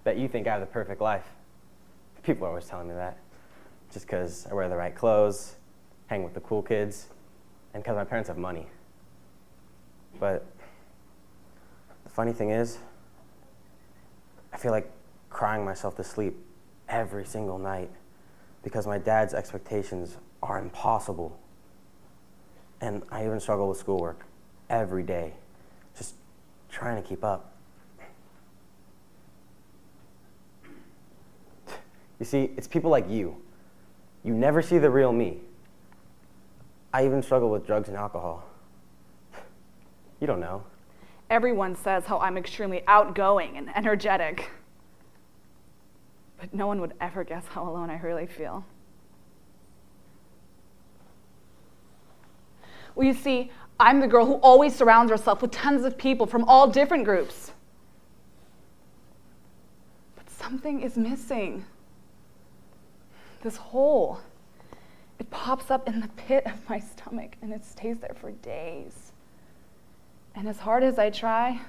Bet you think I have the perfect life. People are always telling me that. Just because I wear the right clothes, hang with the cool kids, and because my parents have money. But the funny thing is, I feel like crying myself to sleep every single night because my dad's expectations are impossible. And I even struggle with schoolwork every day, just trying to keep up. You see, it's people like you. You never see the real me. I even struggle with drugs and alcohol. You don't know. Everyone says how I'm extremely outgoing and energetic. But no one would ever guess how alone I really feel. Well, you see, I'm the girl who always surrounds herself with tons of people from all different groups. But something is missing. This hole. It pops up in the pit of my stomach and it stays there for days. And as hard as I try,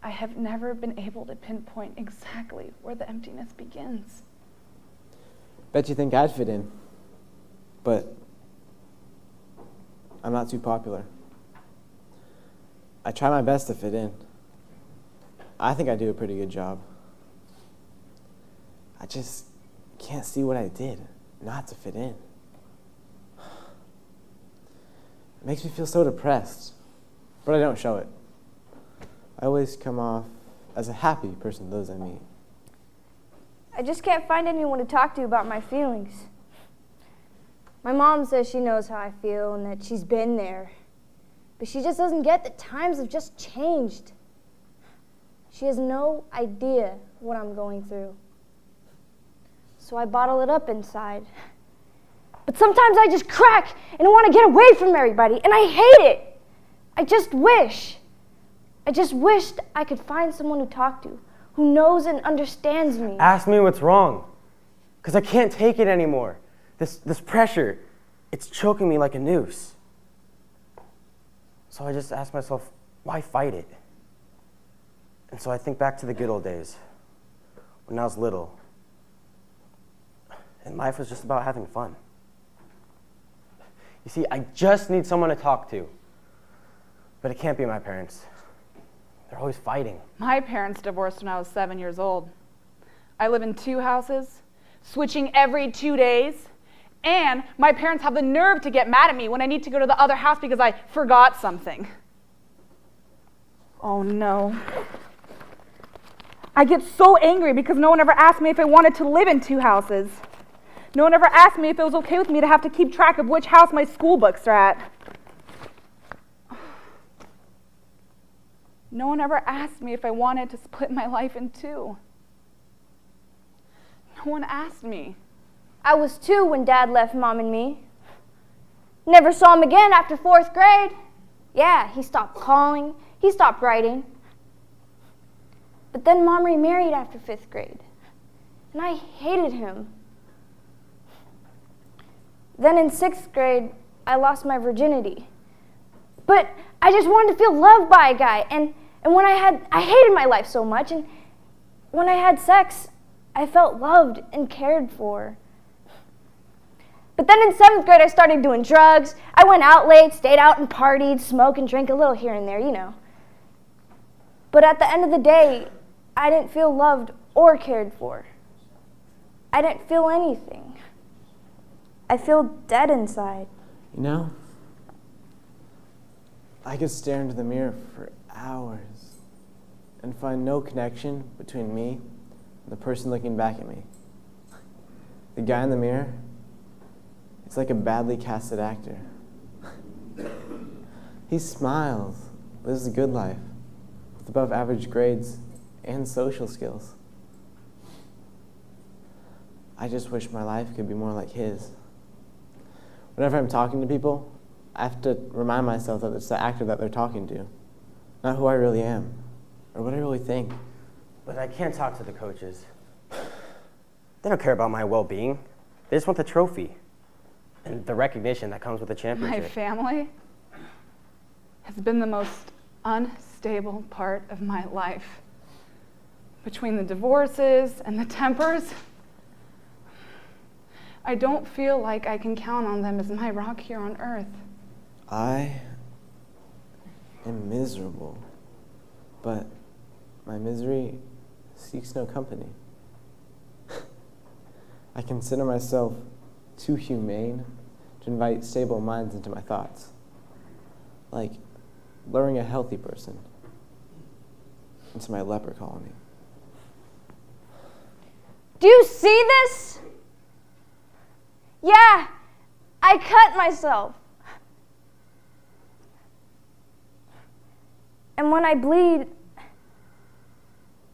I have never been able to pinpoint exactly where the emptiness begins. Bet you think I'd fit in, but I'm not too popular. I try my best to fit in. I think I do a pretty good job. I just can't see what I did not to fit in. It makes me feel so depressed, but I don't show it. I always come off as a happy person to those I meet. I just can't find anyone to talk to about my feelings. My mom says she knows how I feel and that she's been there, but she just doesn't get that times have just changed. She has no idea what I'm going through. So I bottle it up inside. But sometimes I just crack and want to get away from everybody, and I hate it. I just wished I could find someone to talk to, who knows and understands me. Ask me what's wrong, because I can't take it anymore. This pressure, it's choking me like a noose. So I just ask myself, why fight it? And so I think back to the good old days, when I was little, and life was just about having fun. You see, I just need someone to talk to. But it can't be my parents. They're always fighting. My parents divorced when I was 7 years old. I live in 2 houses, switching every 2 days, and my parents have the nerve to get mad at me when I need to go to the other house because I forgot something. Oh no. I get so angry because no one ever asked me if I wanted to live in 2 houses. No one ever asked me if it was okay with me to have to keep track of which house my school books are at. No one ever asked me if I wanted to split my life in 2. No one asked me. I was 2 when Dad left Mom and me. Never saw him again after 4th grade. Yeah, he stopped calling, he stopped writing. But then Mom remarried after 5th grade, and I hated him. Then in 6th grade, I lost my virginity. But I just wanted to feel loved by a guy, and when I hated my life so much, and when I had sex, I felt loved and cared for. But then in 7th grade, I started doing drugs. I went out late, stayed out and partied, smoked and drank a little here and there, you know. But at the end of the day, I didn't feel loved or cared for. I didn't feel anything. I feel dead inside. You know, I could stare into the mirror for hours and find no connection between me and the person looking back at me. The guy in the mirror, it's like a badly casted actor. He smiles, lives a good life, with above average grades and social skills. I just wish my life could be more like his. Whenever I'm talking to people, I have to remind myself that it's the actor that they're talking to, not who I really am, or what I really think. But I can't talk to the coaches. They don't care about my well-being. They just want the trophy and the recognition that comes with the championship. My family has been the most unstable part of my life. Between the divorces and the tempers, I don't feel like I can count on them as my rock here on earth. I am miserable, but my misery seeks no company. I consider myself too humane to invite stable minds into my thoughts, like luring a healthy person into my leper colony. Do you see this? Yeah, I cut myself. And when I bleed,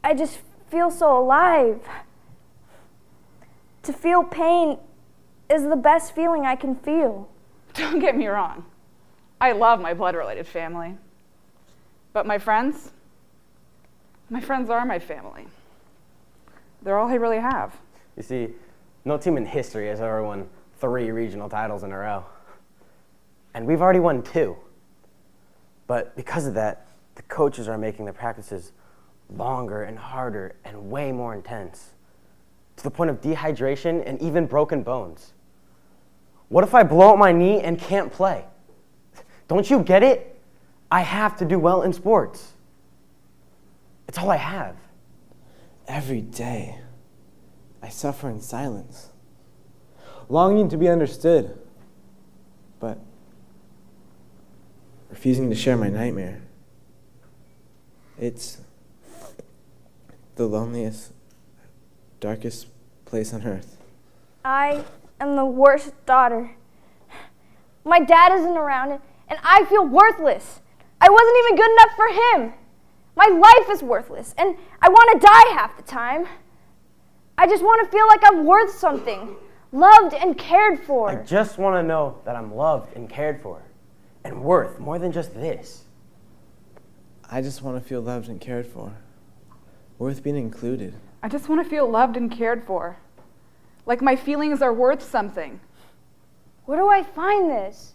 I just feel so alive. To feel pain is the best feeling I can feel. Don't get me wrong. I love my blood-related family. But my friends are my family. They're all I really have. You see, no team in history has ever won 3 regional titles in a row. And we've already won 2. But because of that, the coaches are making the practices longer and harder and way more intense, to the point of dehydration and even broken bones. What if I blow out my knee and can't play? Don't you get it? I have to do well in sports. It's all I have. Every day, I suffer in silence, longing to be understood, but refusing to share my nightmare. It's the loneliest, darkest place on earth. I am the worst daughter. My dad isn't around, and I feel worthless. I wasn't even good enough for him. My life is worthless, and I want to die half the time. I just want to feel like I'm worth something, loved and cared for. I just want to know that I'm loved and cared for, and worth more than just this. I just want to feel loved and cared for, worth being included. I just want to feel loved and cared for. Like my feelings are worth something. Where do I find this?